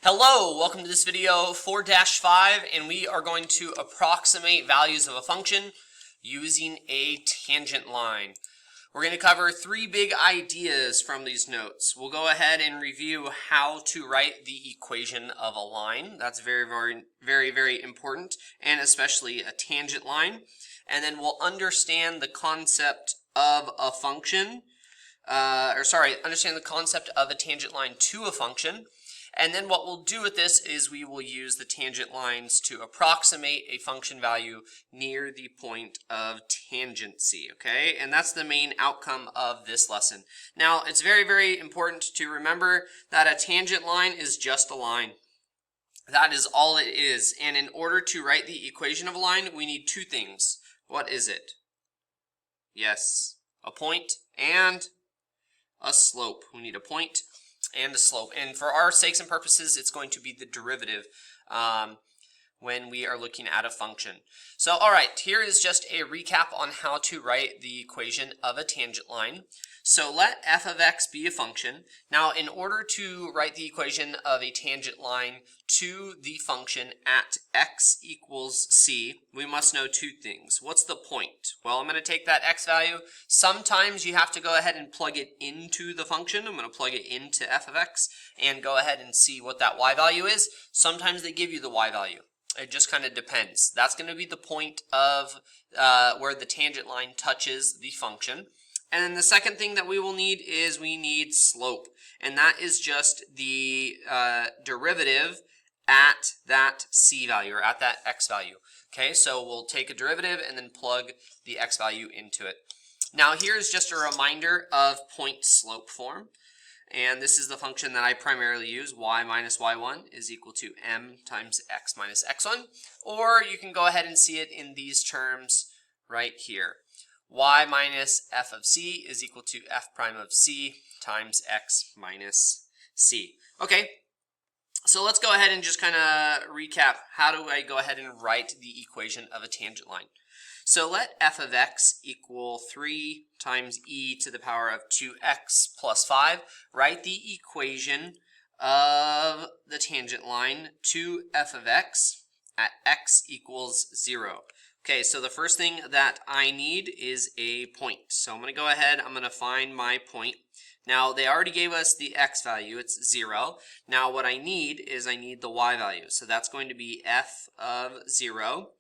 Hello, welcome to this video 4-5, and we are going to approximate values of a function using a tangent line. We're going to cover three big ideas from these notes. We'll go ahead and review how to write the equation of a line. That's very important, and especially a tangent line. And then we'll understand the concept of a function, understand the concept of a tangent line to a function. And then what we'll do with this is we will use the tangent lines to approximate a function value near the point of tangency, okay? And that's the main outcome of this lesson. Now, it's very important to remember that a tangent line is just a line. That is all it is. And in order to write the equation of a line, we need two things. What is it? Yes, a point and a slope. We need a point and a slope, and for our sakes and purposes it's going to be the derivative when we are looking at a function. So alright, here is just a recap on how to write the equation of a tangent line. So let f of x be a function. Now in order to write the equation of a tangent line to the function at x equals c, we must know two things. What's the point? Well, I'm going to take that x value. Sometimes you have to go ahead and plug it into the function. I'm going to plug it into f of x and go ahead and see what that y value is. Sometimes they give you the y value. It just kind of depends. That's going to be the point of where the tangent line touches the function. And then the second thing that we will need is we need slope. And that is just the derivative at that c value, or at that x value. Okay, so we'll take a derivative and then plug the x value into it. Now here's just a reminder of point slope form. And this is the function that I primarily use. Y minus y1 is equal to m times x minus x1. Or you can go ahead and see it in these terms right here. Y minus f of c is equal to f prime of c times x minus c. Okay, so let's go ahead and just kind of recap. How do I go ahead and write the equation of a tangent line? So let f of x equal 3 times e to the power of 2x plus 5. Write the equation of the tangent line to f of x at x equals 0. Okay, so the first thing that I need is a point. So I'm going to go ahead, I'm going to find my point. Now, they already gave us the x value, it's 0. Now, what I need is I need the y value. So that's going to be f of 0.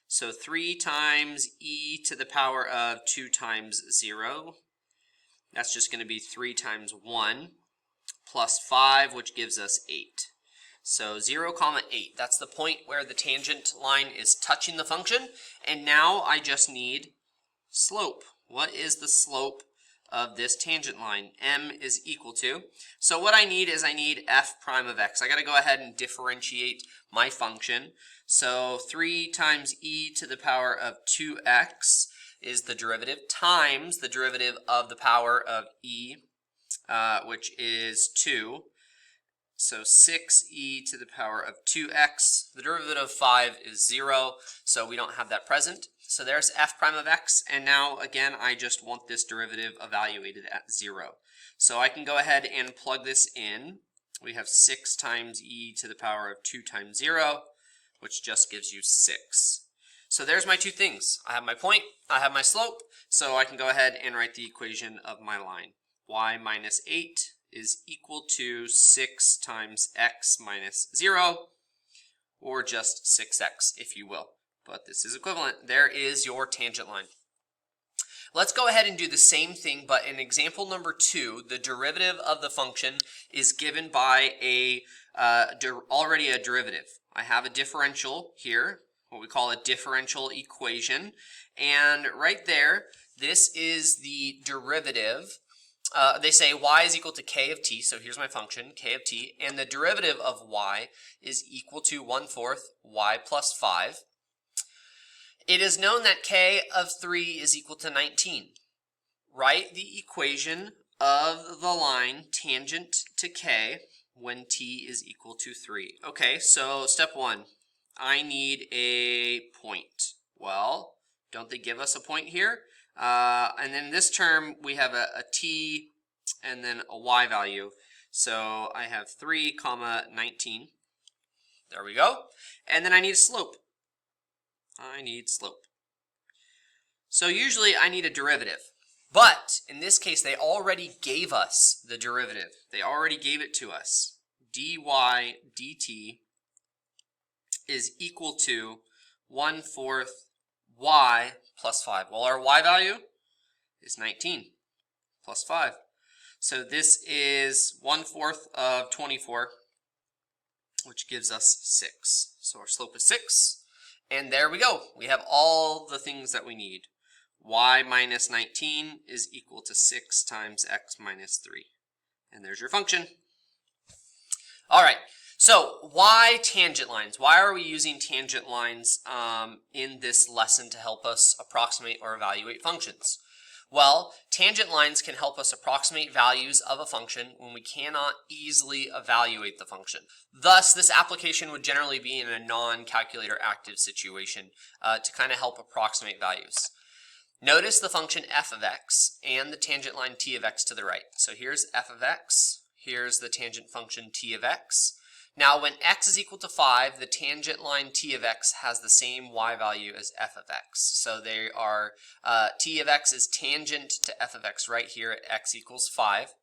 So 3 times e to the power of 2 times 0. That's just going to be 3 times 1 plus 5, which gives us 8. So 0, 8, that's the point where the tangent line is touching the function. And now I just need slope. What is the slope of this tangent line? M is equal to. So what I need is I need f prime of x. I got to go ahead and differentiate my function. So 3 times e to the power of 2x is the derivative times the derivative of the power of e, which is 2. So 6e to the power of 2x. The derivative of 5 is 0, so we don't have that present. So there's f prime of x, and now again I just want this derivative evaluated at 0. So I can go ahead and plug this in. We have 6 times e to the power of 2 times 0, which just gives you 6. So there's my two things. I have my point, I have my slope, so I can go ahead and write the equation of my line. Y minus 8 is equal to 6 times x minus 0, or just 6x if you will. But this is equivalent. There is your tangent line. Let's go ahead and do the same thing, but in example number 2, the derivative of the function is given by already a derivative. I have a differential here, what we call a differential equation, and right there, this is the derivative. They say y is equal to k of t, so here's my function, k of t, and the derivative of y is equal to 1/4 y plus 5. It is known that k of 3 is equal to 19. Write the equation of the line tangent to k when t is equal to 3. Okay, so step 1, I need a point. Well, don't they give us a point here? And then this term, we have a t and then a y value. So I have 3, 19. There we go. And then I need a slope. I need slope. So usually I need a derivative. But in this case, they already gave us the derivative. They already gave it to us. dy dt is equal to 1/4 y plus 5. Well, our y value is 19 plus 5. So this is 1/4 of 24, which gives us 6. So our slope is 6. And there we go. We have all the things that we need. Y minus 19 is equal to 6 times x minus 3. And there's your function. All right, so why tangent lines? Why are we using tangent lines in this lesson to help us approximate or evaluate functions? Well, tangent lines can help us approximate values of a function when we cannot easily evaluate the function. Thus, this application would generally be in a non-calculator active situation to kind of help approximate values. Notice the function f of x and the tangent line t of x to the right. So here's f of x, here's the tangent function t of x. Now when x is equal to 5, the tangent line t of x has the same y value as f of x. So they are, t of x is tangent to f of x right here at x equals 5.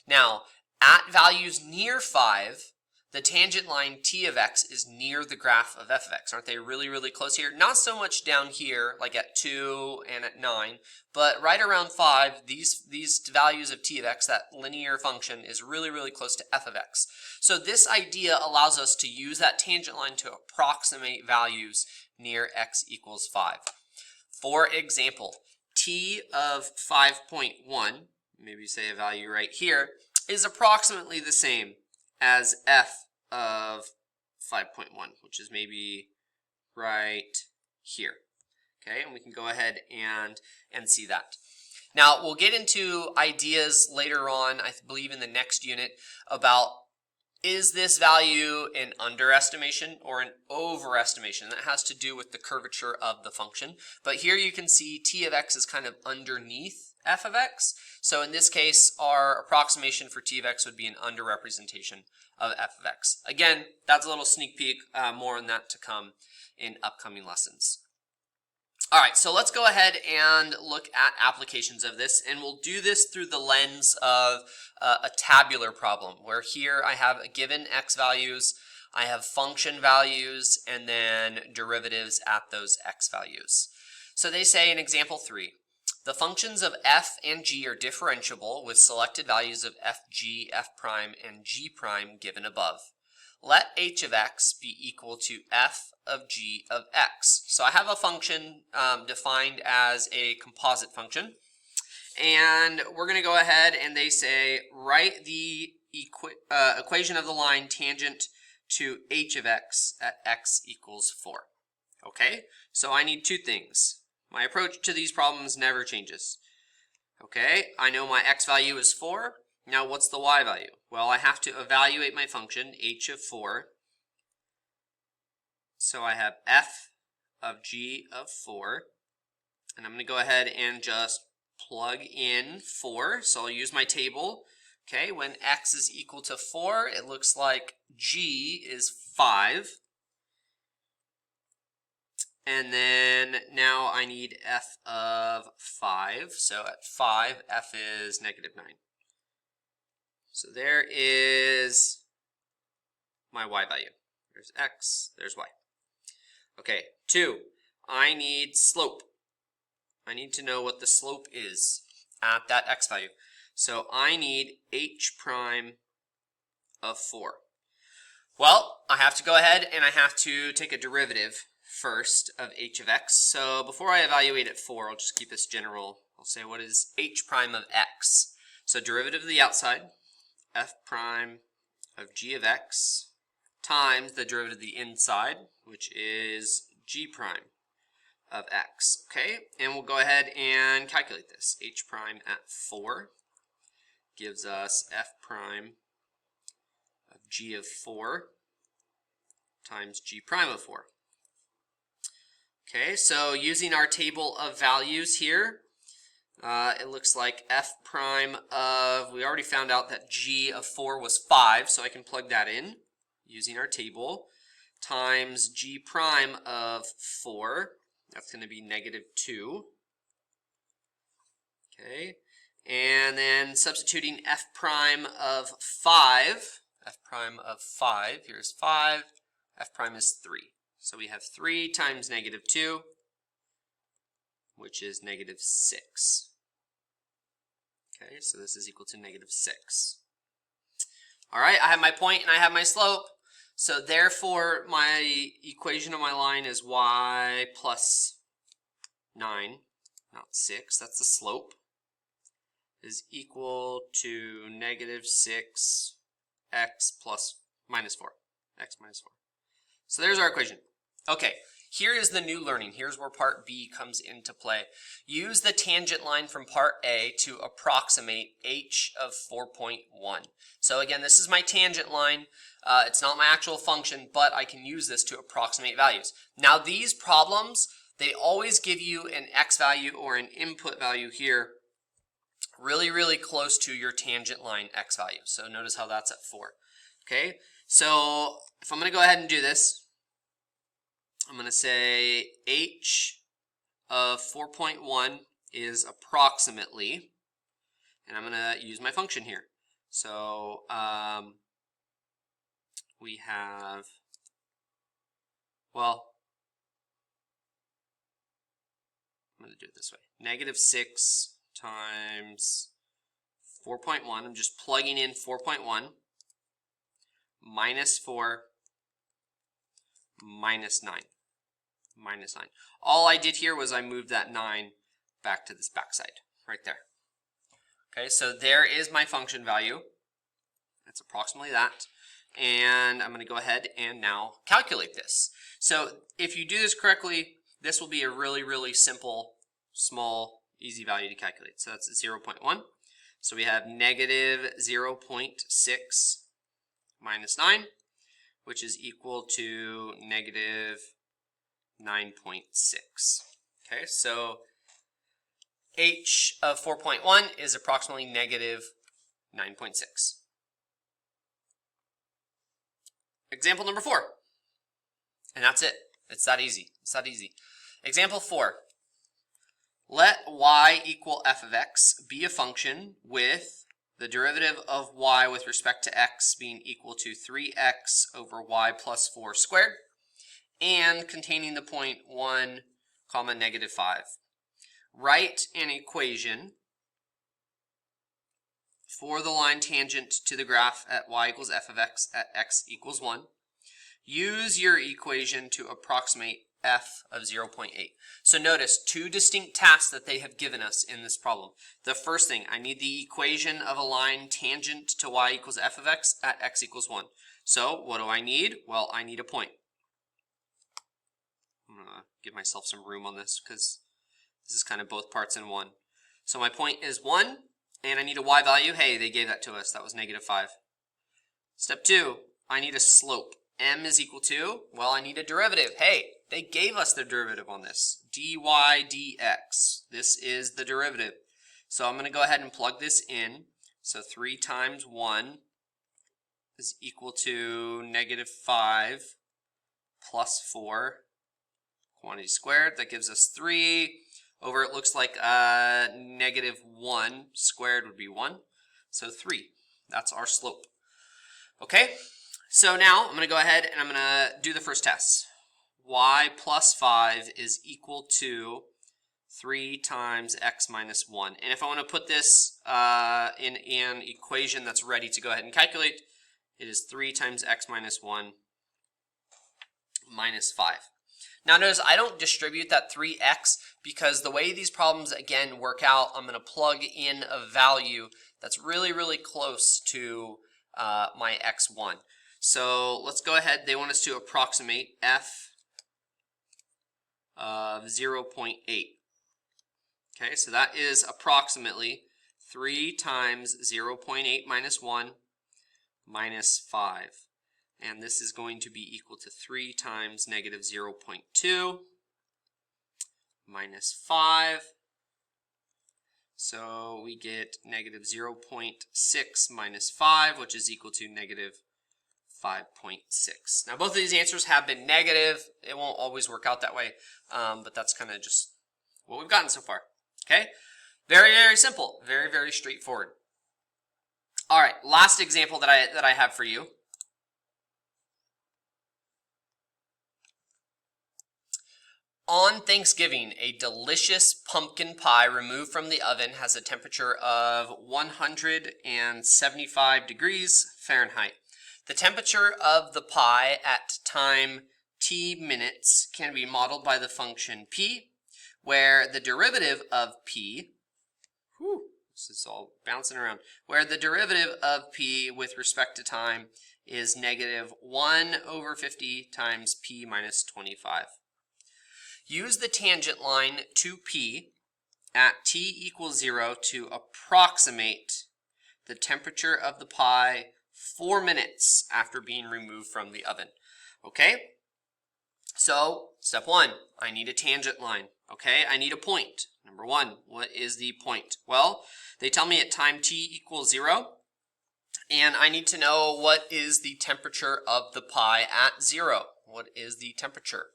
Now, at values near 5, the tangent line t of x is near the graph of f of x. Aren't they really, really close here? Not so much down here, like at 2 and at 9, but right around 5, these values of t of x, that linear function, is really, really close to f of x. So this idea allows us to use that tangent line to approximate values near x equals 5. For example, t of 5.1, maybe say a value right here, is approximately the same as f of 5.1, which is maybe right here. Okay, and we can go ahead and see that. Now, we'll get into ideas later on, I believe in the next unit, about is this value an underestimation or an overestimation? That has to do with the curvature of the function. But here you can see t of x is kind of underneath f of x. So in this case, our approximation for t of x would be an underrepresentation of f of x. Again, that's a little sneak peek, more on that to come in upcoming lessons. All right, so let's go ahead and look at applications of this, and we'll do this through the lens of a tabular problem, where here I have a given x values, I have function values, and then derivatives at those x values. So they say in example 3, the functions of f and g are differentiable with selected values of f, g, f prime, and g prime given above. Let h of x be equal to f of g of x. So I have a function defined as a composite function. And we're going to go ahead and they say write the equation of the line tangent to h of x at x equals 4. Okay, so I need two things. My approach to these problems never changes. Okay, I know my x value is 4. Now what's the y value? Well, I have to evaluate my function, h of 4. So I have f of g of 4. And I'm going to go ahead and just plug in 4. So I'll use my table. Okay, when x is equal to 4, it looks like g is 5. And then now I need f of 5. So at 5, f is negative 9. So there is my y value. There's x, there's y. Okay, 2, I need slope. I need to know what the slope is at that x value. So I need h prime of 4. Well, I have to go ahead and I have to take a derivative first of h of x. So before I evaluate at 4, I'll just keep this general. I'll say what is h prime of x. So derivative of the outside, f prime of g of x times the derivative of the inside, which is g prime of x. Okay, and we'll go ahead and calculate this. H prime at 4 gives us f prime of g of 4 times g prime of 4. Okay, so using our table of values here, it looks like f prime of, we already found out that g of 4 was 5, so I can plug that in using our table, times g prime of 4. That's going to be -2. Okay, and then substituting f prime of 5. F prime of 5, here's 5. F prime is 3. So we have 3 times -2, which is -6. Okay, so this is equal to -6. All right, I have my point and I have my slope. So therefore, my equation of my line is y plus 9, not 6. That's the slope. Is equal to -6 x plus minus 4. X minus 4. So there's our equation. Okay, here is the new learning. Here's where part B comes into play. Use the tangent line from part A to approximate h of 4.1. So again, this is my tangent line. It's not my actual function, but I can use this to approximate values. Now these problems, they always give you an x value or an input value here really close to your tangent line x value. So notice how that's at 4. Okay, so if I'm going to go ahead and do this, I'm going to say h of 4.1 is approximately, and I'm going to use my function here. So we have, well, I'm going to do it this way. -6 times 4.1, I'm just plugging in 4.1, minus 4, minus 9, minus 9. All I did here was I moved that 9 back to this backside, right there. Okay, so there is my function value. That's approximately that. And I'm going to go ahead and now calculate this. So if you do this correctly, this will be a really simple, small, easy value to calculate. So that's 0.1. So we have -0.6 minus 9, which is equal to -9.6. Okay, so h of 4.1 is approximately -9.6. Example number 4. And that's it. It's that easy. It's that easy. Example 4. Let y equal f of x be a function with the derivative of y with respect to x being equal to 3x over y plus 4 squared and containing the point 1, -5. Write an equation for the line tangent to the graph at y equals f of x at x equals 1. Use your equation to approximate f of 0.8. So notice two distinct tasks that they have given us in this problem. The first thing, I need the equation of a line tangent to y equals f of x at x equals 1. So what do I need? Well, I need a point. I'm going to give myself some room on this because this is kind of both parts in one. So my point is 1, and I need a y value. Hey, they gave that to us. That was -5. Step 2, I need a slope. M is equal to, well, I need a derivative. Hey, they gave us the derivative on this. dy dx. This is the derivative. So I'm going to go ahead and plug this in. So 3 times 1 is equal to -5 plus 4 quantity squared. That gives us 3 over, it looks like -1 squared would be 1. So 3. That's our slope. Okay? So now I'm going to go ahead and I'm going to do the first test. Y plus 5 is equal to 3 times x minus 1. And if I want to put this in an equation that's ready to go ahead and calculate, it is 3 times x minus 1 minus 5. Now notice I don't distribute that 3x because the way these problems again work out, I'm going to plug in a value that's really close to my x1. So let's go ahead. They want us to approximate f of 0.8. Okay, so that is approximately 3 times 0.8 minus 1 minus 5. And this is going to be equal to 3 times -0.2 minus 5. So we get -0.6 minus 5, which is equal to 5.6. Now both of these answers have been negative. It won't always work out that way, but that's kind of just what we've gotten so far. Okay, very, very simple, very, very straightforward. All right, last example that I have for you. On Thanksgiving, a delicious pumpkin pie removed from the oven has a temperature of 175 degrees Fahrenheit. The temperature of the pie at time t minutes can be modeled by the function p, where the derivative of p, this is all bouncing around, where the derivative of p with respect to time is negative 1/50 times p minus 25. Use the tangent line to p at t equals 0 to approximate the temperature of the pie 4 minutes after being removed from the oven. Okay? So, step 1, I need a tangent line. Okay? I need a point. Number 1, what is the point? Well, they tell me at time t equals 0, and I need to know what is the temperature of the pie at 0. What is the temperature?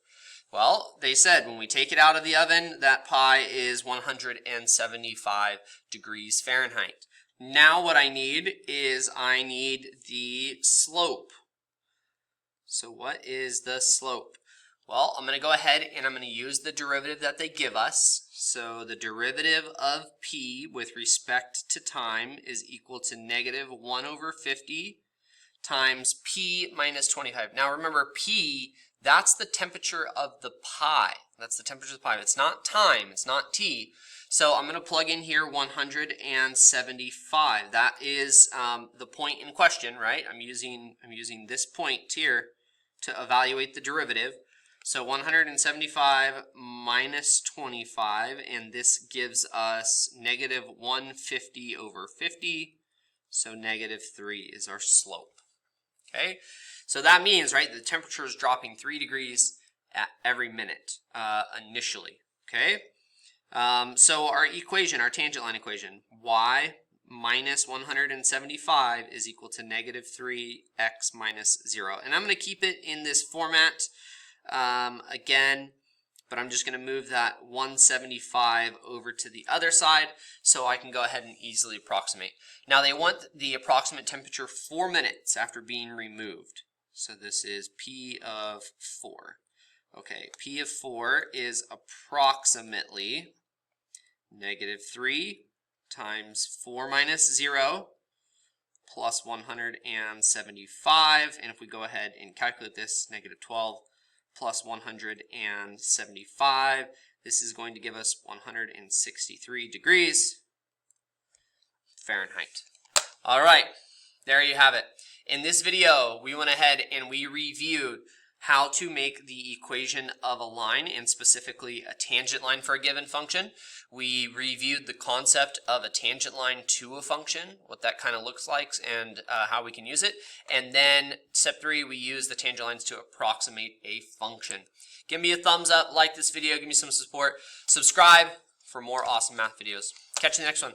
Well, they said when we take it out of the oven, that pie is 175 degrees Fahrenheit. Now what I need is I need the slope. So what is the slope? Well, I'm going to go ahead and I'm going to use the derivative that they give us. So the derivative of p with respect to time is equal to negative 1/50 times p minus 25. Now remember, p, that's the temperature of the pie. That's the temperature of the pie. It's not time. It's not t. So I'm going to plug in here 175. That is the point in question, right? I'm using this point here to evaluate the derivative. So 175 minus 25, and this gives us negative 150/50. So negative 3 is our slope. Okay? So that means, right, the temperature is dropping 3 degrees at every minute initially, okay? So our equation, our tangent line equation, y minus 175 is equal to negative 3x minus 0. And I'm going to keep it in this format again, but I'm just going to move that 175 over to the other side so I can go ahead and easily approximate. Now they want the approximate temperature 4 minutes after being removed. So this is P of 4. Okay, P of 4 is approximately negative 3 times 4 minus 0 plus 175. And if we go ahead and calculate this, negative 12 plus 175, this is going to give us 163 degrees Fahrenheit. All right, there you have it. In this video, we went ahead and we reviewed how to make the equation of a line, and specifically a tangent line for a given function. We reviewed the concept of a tangent line to a function, what that kind of looks like, and how we can use it. And then step 3, we use the tangent lines to approximate a function. Give me a thumbs up, like this video, give me some support, subscribe for more awesome math videos. Catch you in the next one.